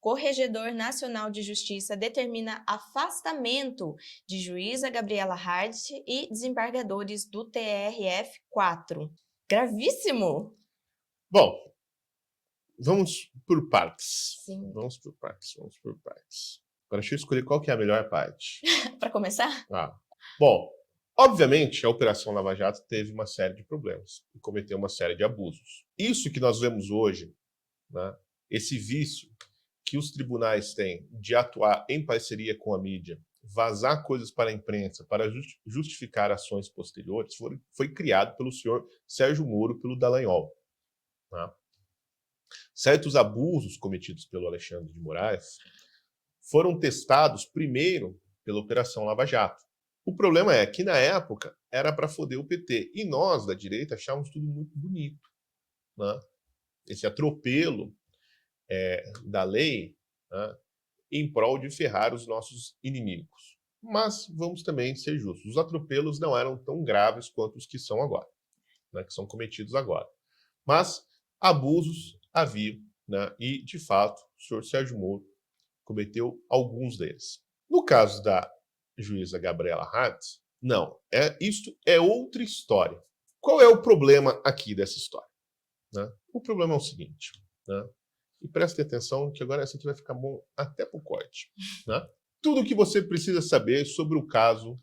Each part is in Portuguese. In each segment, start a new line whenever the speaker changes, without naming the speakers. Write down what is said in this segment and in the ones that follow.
Corregedor Nacional de Justiça determina afastamento de juíza Gabriela Hart e desembargadores do TRF4. Gravíssimo!
Bom, vamos por partes.
Sim.
Vamos por partes. Agora deixa eu escolher qual que é a melhor parte.
Para começar?
Bom, obviamente a Operação Lava Jato teve uma série de problemas e cometeu uma série de abusos. Isso que nós vemos hoje, né, esse vício que os tribunais têm de atuar em parceria com a mídia, vazar coisas para a imprensa, para justificar ações posteriores, foi criado pelo senhor Sérgio Moro, pelo Dallagnol. Né? Certos abusos cometidos pelo Alexandre de Moraes foram testados primeiro pela Operação Lava Jato. O problema é que, na época, era para foder o PT. E nós, da direita, achávamos tudo muito bonito. Né? Esse atropelo da lei, né, em prol de ferrar os nossos inimigos. Mas vamos também ser justos. Os atropelos não eram tão graves quanto os que são agora, né, que são cometidos agora. Mas abusos havia, né, e, de fato, o senhor Sérgio Moro cometeu alguns deles. No caso da juíza Gabriela Hart, não. Isto é outra história. Qual é o problema aqui dessa história? Né? O problema é o seguinte, né? E prestem atenção que agora essa aqui vai ficar bom até pro corte. Né? Tudo o que você precisa saber sobre o caso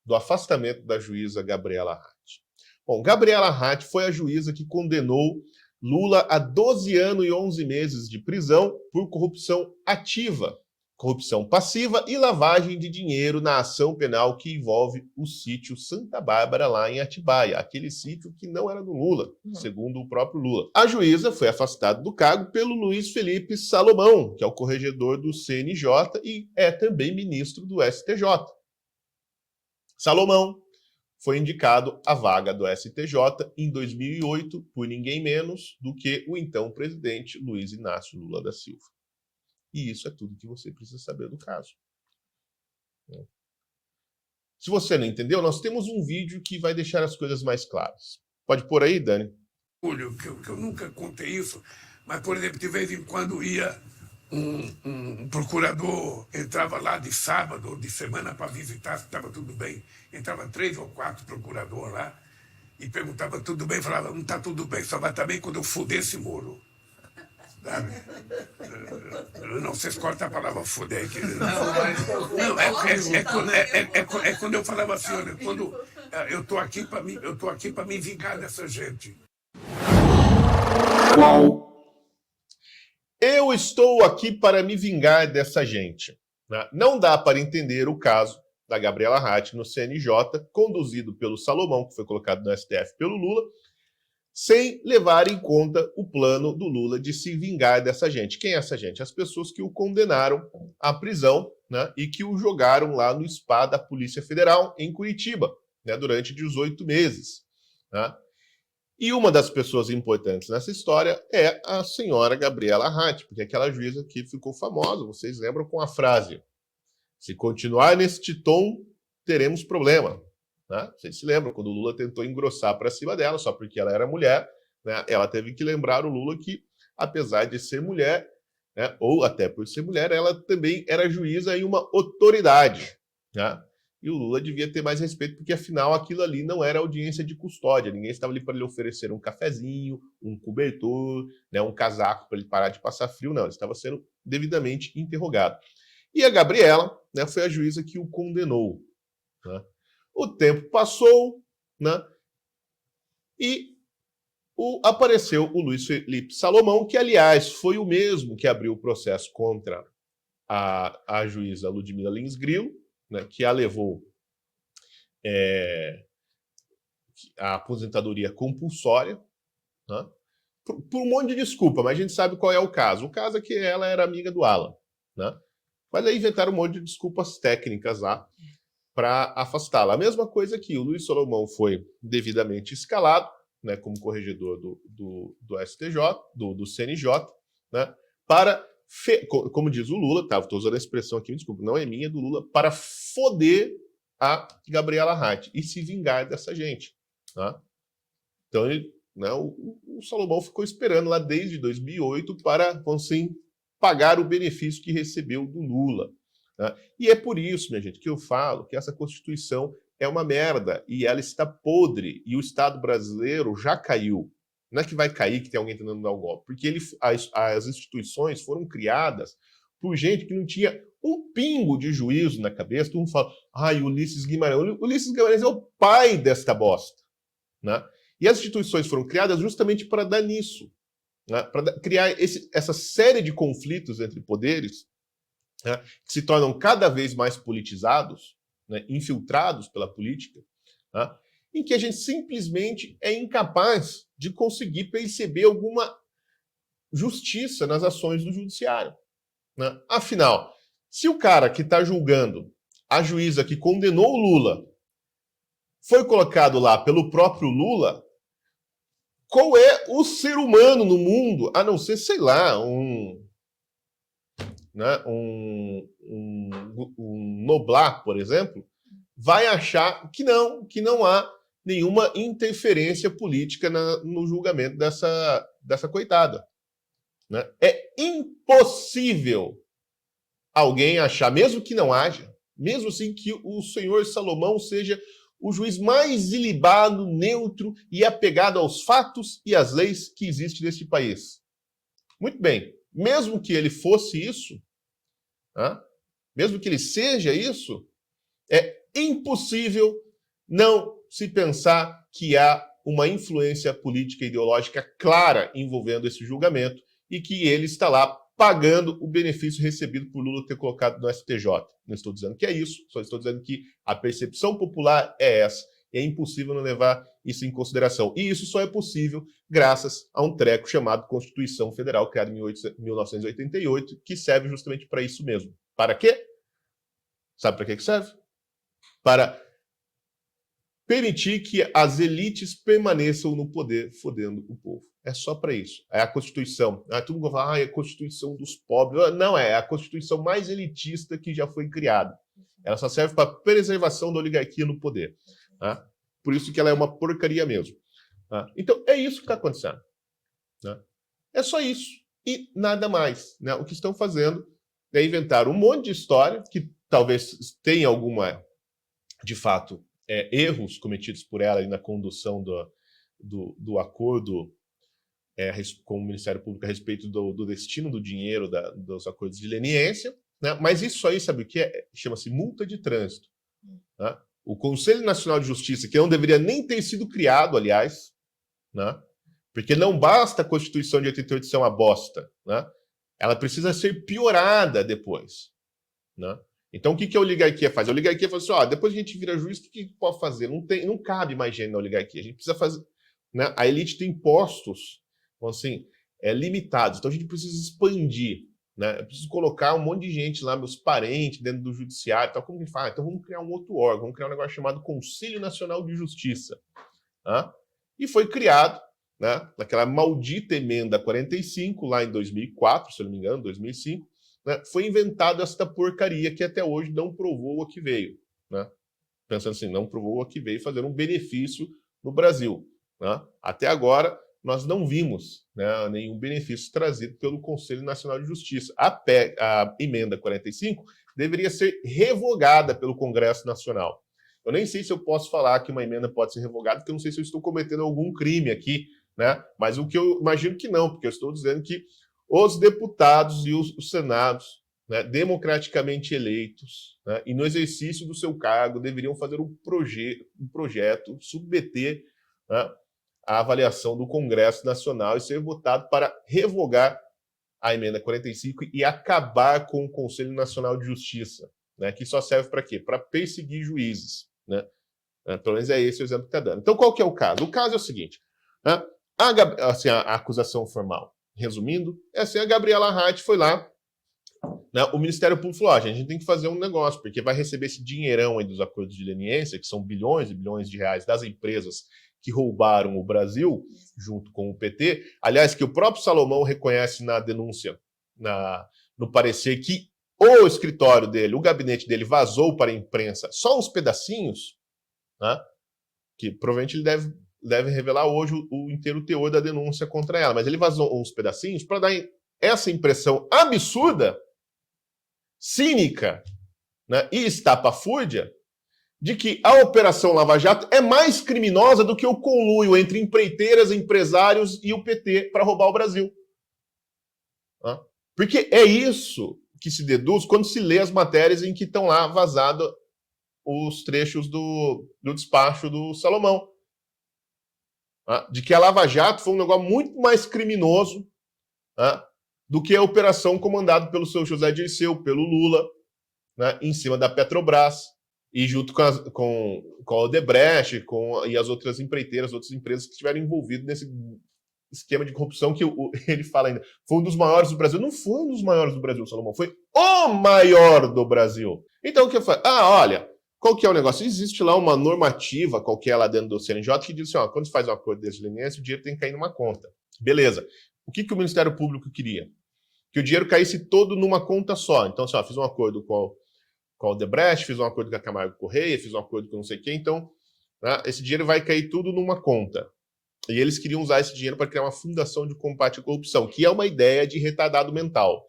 do afastamento da juíza Gabriela Hart. Bom, Gabriela Hart foi a juíza que condenou Lula a 12 anos e 11 meses de prisão por corrupção ativa, corrupção passiva e lavagem de dinheiro na ação penal que envolve o sítio Santa Bárbara, lá em Atibaia, aquele sítio que não era do Lula, segundo o próprio Lula. A juíza foi afastada do cargo pelo Luiz Felipe Salomão, que é o corregedor do CNJ e é também ministro do STJ. Salomão foi indicado à vaga do STJ em 2008 por ninguém menos do que o então presidente Luiz Inácio Lula da Silva. E isso é tudo que você precisa saber do caso. Se você não entendeu, nós temos um vídeo que vai deixar as coisas mais claras. Pode pôr aí, Dani?
Que eu nunca contei isso, mas, por exemplo, de vez em quando ia um procurador, entrava lá de sábado ou de semana para visitar se estava tudo bem. Entrava 3 ou 4 procuradores lá e perguntava tudo bem, falava, não está tudo bem, só vai estar bem quando eu foder esse Moro. Sabe? Não, vocês cortam a palavra foder aqui. Não, é quando eu falava assim, olha, quando eu estou aqui para me vingar dessa gente.
Eu estou aqui para me vingar dessa gente. Né? Não dá para entender o caso da Gabriela Hart no CNJ, conduzido pelo Salomão, que foi colocado no STF pelo Lula, sem levar em conta o plano do Lula de se vingar dessa gente. Quem é essa gente? As pessoas que o condenaram à prisão, né, e que o jogaram lá no SPA da Polícia Federal, em Curitiba, né, durante 18 meses. Né? E uma das pessoas importantes nessa história é a senhora Gabriela Hart, porque é aquela juíza que ficou famosa, vocês lembram, com a frase: se continuar neste tom, teremos problema. Né? Vocês se lembram, quando o Lula tentou engrossar para cima dela, só porque ela era mulher, né, ela teve que lembrar o Lula que, apesar de ser mulher, né, ou até por ser mulher, ela também era juíza e uma autoridade. Né? E o Lula devia ter mais respeito, porque afinal aquilo ali não era audiência de custódia, ninguém estava ali para lhe oferecer um cafezinho, um cobertor, né, um casaco para ele parar de passar frio, não, ele estava sendo devidamente interrogado. E a Gabriela, né, foi a juíza que o condenou. Né? O tempo passou, né? E apareceu o Luiz Felipe Salomão, que, aliás, foi o mesmo que abriu o processo contra a juíza Ludmila Lins Grilo, né, que a levou à aposentadoria compulsória, né, por um monte de desculpa, mas a gente sabe qual é o caso. O caso é que ela era amiga do Alan. Né? Mas aí inventaram um monte de desculpas técnicas lá para afastá-la. A mesma coisa que o Luiz Salomão foi devidamente escalado, né, como corregedor do STJ, do CNJ, né, para, como diz o Lula, tá, estou usando a expressão aqui, desculpa, não é minha, é do Lula, para foder a Gabriela Hart e se vingar dessa gente. Né? Então, o Salomão ficou esperando lá desde 2008 para, assim, pagar o benefício que recebeu do Lula. Né? E é por isso, minha gente, que eu falo que essa Constituição é uma merda e ela está podre e o Estado brasileiro já caiu. Não é que vai cair, que tem alguém tentando dar um golpe, porque as instituições foram criadas por gente que não tinha um pingo de juízo na cabeça. Todo mundo fala, Ulisses Guimarães. Ulisses Guimarães é o pai desta bosta. Né? E as instituições foram criadas justamente para dar nisso, né? Para criar essa série de conflitos entre poderes, né? Que se tornam cada vez mais politizados, né? Infiltrados pela política, né? Em que a gente simplesmente é incapaz de conseguir perceber alguma justiça nas ações do judiciário. Né? Afinal, se o cara que está julgando, a juíza que condenou o Lula, foi colocado lá pelo próprio Lula, qual é o ser humano no mundo, a não ser, sei lá, um Noblar, por exemplo, vai achar que não há nenhuma interferência política no julgamento dessa coitada. Né? É impossível alguém achar, mesmo que não haja, mesmo assim que o senhor Salomão seja o juiz mais ilibado, neutro e apegado aos fatos e às leis que existem neste país. Muito bem, mesmo que ele fosse isso, né? Mesmo que ele seja isso, é impossível não se pensar que há uma influência política e ideológica clara envolvendo esse julgamento e que ele está lá pagando o benefício recebido por Lula ter colocado no STJ. Não estou dizendo que é isso, só estou dizendo que a percepção popular é essa. E é impossível não levar isso em consideração. E isso só é possível graças a um treco chamado Constituição Federal, criado em 1988, que serve justamente para isso mesmo. Para quê? Sabe para que serve? Para permitir que as elites permaneçam no poder, fodendo o povo. É só para isso. É a Constituição. Todo mundo vai falar, é a Constituição dos pobres. Não, é a Constituição mais elitista que já foi criada. Ela só serve para preservação da oligarquia no poder. Tá? Por isso que ela é uma porcaria mesmo. Tá? Então, é isso que está acontecendo. Né? É só isso. E nada mais. Né? O que estão fazendo é inventar um monte de história que talvez tenha alguma, de fato, erros cometidos por ela na condução do acordo com o Ministério Público a respeito do destino do dinheiro dos acordos de leniência, né? Mas isso aí, sabe o que é? Chama-se multa de trânsito. Né? O Conselho Nacional de Justiça, que não deveria nem ter sido criado, aliás, né? Porque não basta a Constituição de 88 ser uma bosta, né? Ela precisa ser piorada depois. Né? Então, o que a oligarquia faz? A oligarquia fala assim, depois a gente vira juiz, o que pode fazer? Não cabe mais gente na oligarquia. A gente precisa fazer... Né? A elite tem postos, assim, limitados. Então, a gente precisa expandir. Né? Eu preciso colocar um monte de gente lá, meus parentes, dentro do judiciário. Então, como que faz? Então, vamos criar um outro órgão. Vamos criar um negócio chamado Conselho Nacional de Justiça. Né? E foi criado, né, naquela maldita emenda 45, lá em 2004, se eu não me engano, 2005, né, foi inventado esta porcaria que até hoje não provou a que veio. Né? Pensando assim, não provou a que veio fazer um benefício no Brasil. Né? Até agora, nós não vimos, né, nenhum benefício trazido pelo Conselho Nacional de Justiça. A emenda 45 deveria ser revogada pelo Congresso Nacional. Eu nem sei se eu posso falar que uma emenda pode ser revogada, porque eu não sei se eu estou cometendo algum crime aqui, né? Mas o que eu imagino que não, porque eu estou dizendo que os deputados e os senados, né, democraticamente eleitos, né, e no exercício do seu cargo deveriam fazer um projeto, submeter, né, a avaliação do Congresso Nacional e ser votado para revogar a emenda 45 e acabar com o Conselho Nacional de Justiça, né, que só serve para quê? Para perseguir juízes. Né? Pelo menos é esse o exemplo que está dando. Então, qual que é o caso? O caso é o seguinte, né? A acusação formal, resumindo, é assim, a Gabriela Hart foi lá, né, o Ministério Público falou, a gente tem que fazer um negócio, porque vai receber esse dinheirão aí dos acordos de leniência, que são bilhões e bilhões de reais das empresas que roubaram o Brasil, junto com o PT, aliás, que o próprio Salomão reconhece na denúncia, no parecer que o escritório dele, o gabinete dele vazou para a imprensa só uns pedacinhos, né, que provavelmente ele deve revelar hoje o inteiro teor da denúncia contra ela, mas ele vazou uns pedacinhos para dar essa impressão absurda, cínica, né, e estapafúrdia de que a Operação Lava Jato é mais criminosa do que o conluio entre empreiteiras, empresários e o PT para roubar o Brasil. Porque é isso que se deduz quando se lê as matérias em que estão lá vazados os trechos do despacho do Salomão. De que a Lava Jato foi um negócio muito mais criminoso do que a operação comandada pelo seu José Dirceu, pelo Lula, em cima da Petrobras, e junto com a Odebrecht e as outras empreiteiras, outras empresas que estiveram envolvidas nesse esquema de corrupção que ele fala ainda. Foi um dos maiores do Brasil. Não foi um dos maiores do Brasil, Salomão. Foi o maior do Brasil. Então, o que eu falei? Olha, qual que é o negócio? Existe lá uma normativa qualquer lá dentro do CNJ que diz assim, quando você faz um acordo desse leniense, o dinheiro tem que cair numa conta. Beleza. O que o Ministério Público queria? Que o dinheiro caísse todo numa conta só. Então, assim, fiz um acordo com a Odebrecht, fiz um acordo com a Camargo Correia, fiz um acordo com não sei quem, então esse dinheiro vai cair tudo numa conta. E eles queriam usar esse dinheiro para criar uma fundação de combate à corrupção, que é uma ideia de retardado mental.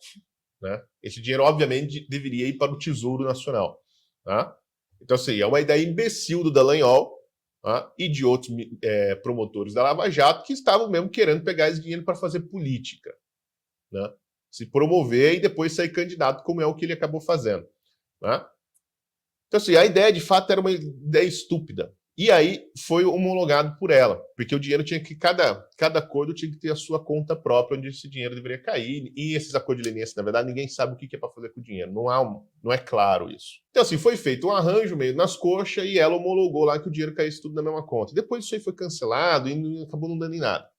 Esse dinheiro, obviamente, deveria ir para o Tesouro Nacional. Então, assim, é uma ideia imbecil do Dallagnol e de outros promotores da Lava Jato que estavam mesmo querendo pegar esse dinheiro para fazer política. Se promover e depois sair candidato, como é o que ele acabou fazendo. Então, assim, a ideia, de fato, era uma ideia estúpida. E aí foi homologado por ela, porque o dinheiro tinha que, cada acordo tinha que ter a sua conta própria, onde esse dinheiro deveria cair, e esses acordos de leniência, na verdade, ninguém sabe o que é para fazer com o dinheiro, não é claro isso. Então, assim, foi feito um arranjo meio nas coxas, e ela homologou lá que o dinheiro caísse tudo na mesma conta. Depois isso aí foi cancelado e acabou não dando em nada.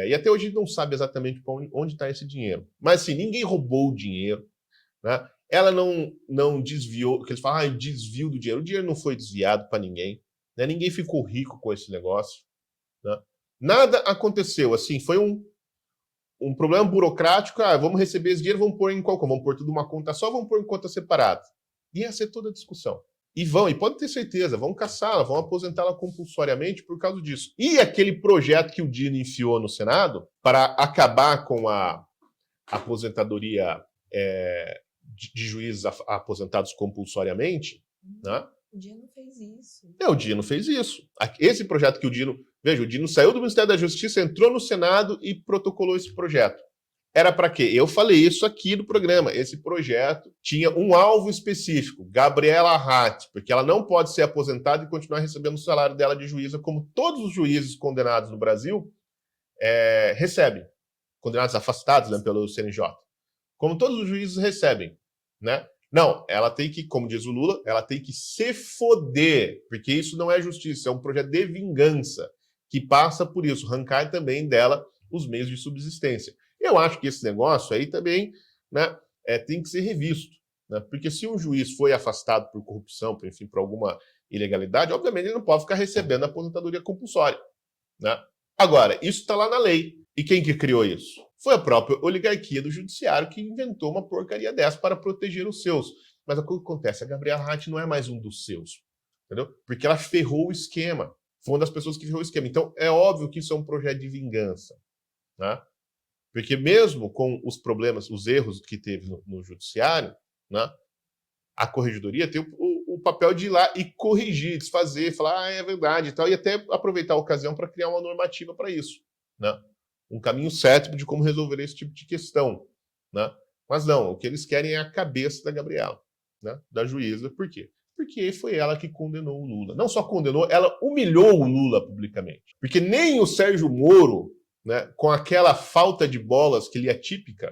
E até hoje a gente não sabe exatamente onde está esse dinheiro. Mas, assim, ninguém roubou o dinheiro, Ela não desviou, que eles falam, desvio do dinheiro. O dinheiro não foi desviado para ninguém. Ninguém ficou rico com esse negócio. Nada aconteceu. Assim, foi um problema burocrático. Vamos receber esse dinheiro, vamos pôr em qual? Vamos pôr tudo numa conta só, vamos pôr em conta separada. Ia ser toda a discussão. E pode ter certeza, vão caçá-la, vão aposentá-la compulsoriamente por causa disso. E aquele projeto que o Dino enfiou no Senado para acabar com a aposentadoria de juízes aposentados compulsoriamente,
O Dino fez isso.
O Dino fez isso. Esse projeto que o Dino saiu do Ministério da Justiça, entrou no Senado e protocolou esse projeto. Era para quê? Eu falei isso aqui no programa. Esse projeto tinha um alvo específico, Gabriela Hart, porque ela não pode ser aposentada e continuar recebendo o salário dela de juíza, como todos os juízes condenados no Brasil recebem. Condenados afastados pelo CNJ. Como todos os juízes recebem. Não, ela tem que, como diz o Lula, ela tem que se foder, porque isso não é justiça, é um projeto de vingança, que passa por isso, arrancar também dela os meios de subsistência. Eu acho que esse negócio aí também tem que ser revisto, porque se um juiz foi afastado por corrupção, por alguma ilegalidade, obviamente ele não pode ficar recebendo a aposentadoria compulsória. Agora, isso está lá na lei. E quem que criou isso? Foi a própria oligarquia do judiciário que inventou uma porcaria dessa para proteger os seus. Mas o que acontece? A Gabriela Hart não é mais um dos seus, entendeu? Porque ela ferrou o esquema. Foi uma das pessoas que ferrou o esquema. Então, é óbvio que isso é um projeto de vingança. Porque mesmo com os problemas, os erros que teve no judiciário, a corregedoria tem o papel de ir lá e corrigir, desfazer, falar, é verdade e tal, e até aproveitar a ocasião para criar uma normativa para isso. Um caminho certo de como resolver esse tipo de questão. Mas não, o que eles querem é a cabeça da Gabriela, da juíza. Por quê? Porque foi ela que condenou o Lula. Não só condenou, ela humilhou o Lula publicamente. Porque nem o Sérgio Moro, com aquela falta de bolas que lhe é típica,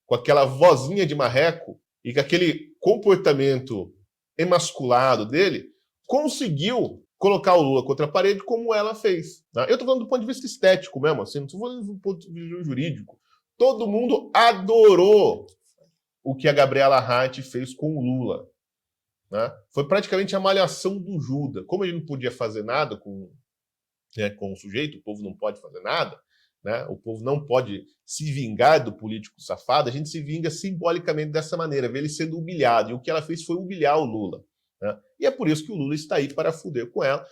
com aquela vozinha de marreco e com aquele comportamento emasculado dele, conseguiu colocar o Lula contra a parede como ela fez. Eu estou falando do ponto de vista estético mesmo, assim, não estou falando do ponto de vista jurídico. Todo mundo adorou o que a Gabriela Hart fez com o Lula. Foi praticamente a malhação do Judas. Como ele não podia fazer nada com o sujeito, o povo não pode fazer nada, o povo não pode se vingar do político safado, a gente se vinga simbolicamente dessa maneira, ver ele sendo humilhado. E o que ela fez foi humilhar o Lula. E é por isso que o Lula está aí para fuder com ela,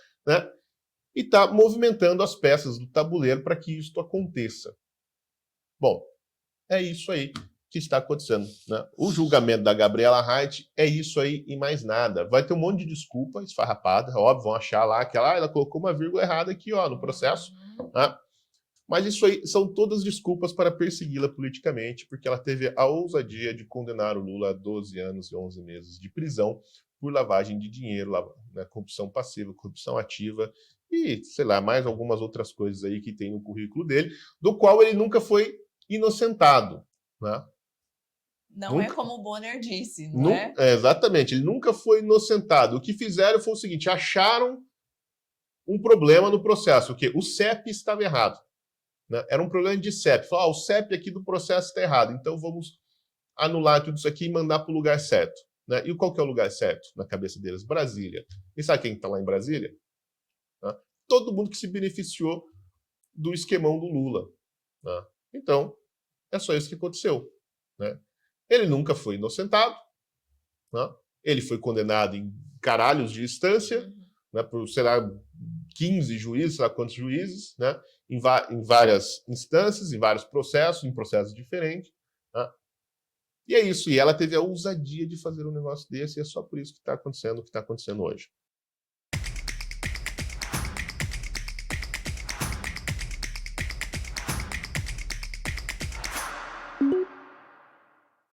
e está movimentando as peças do tabuleiro para que isso aconteça. Bom, é isso aí que está acontecendo, né? O julgamento da Gabriela Reit é isso aí e mais nada. Vai ter um monte de desculpa esfarrapada, óbvio, vão achar lá que ela colocou uma vírgula errada aqui, ó, no processo, né? Mas isso aí são todas desculpas para persegui-la politicamente, porque ela teve a ousadia de condenar o Lula a 12 anos e 11 meses de prisão por lavagem de dinheiro, né, corrupção passiva, corrupção ativa e, sei lá, mais algumas outras coisas aí que tem no currículo dele, do qual ele nunca foi inocentado, né?
Não é como o Bonner disse, não é?
Exatamente, ele nunca foi inocentado. O que fizeram foi o seguinte, acharam um problema no processo, o quê? O CEP estava errado. Né? Era um problema de CEP. Falaram, o CEP aqui do processo está errado, então vamos anular tudo isso aqui e mandar para o lugar certo. Né? E qual que é o lugar certo na cabeça deles? Brasília. E sabe quem está lá em Brasília? Né? Todo mundo que se beneficiou do esquemão do Lula. Né? Então, é só isso que aconteceu. Né? Ele nunca foi inocentado, né? Ele foi condenado em caralhos de instância, né, por, sei lá, 15 juízes, sei lá quantos juízes, né, em várias instâncias, em vários processos, em processos diferentes. Né? E é isso, e ela teve a ousadia de fazer um negócio desse, e é só por isso que está acontecendo o que está acontecendo hoje.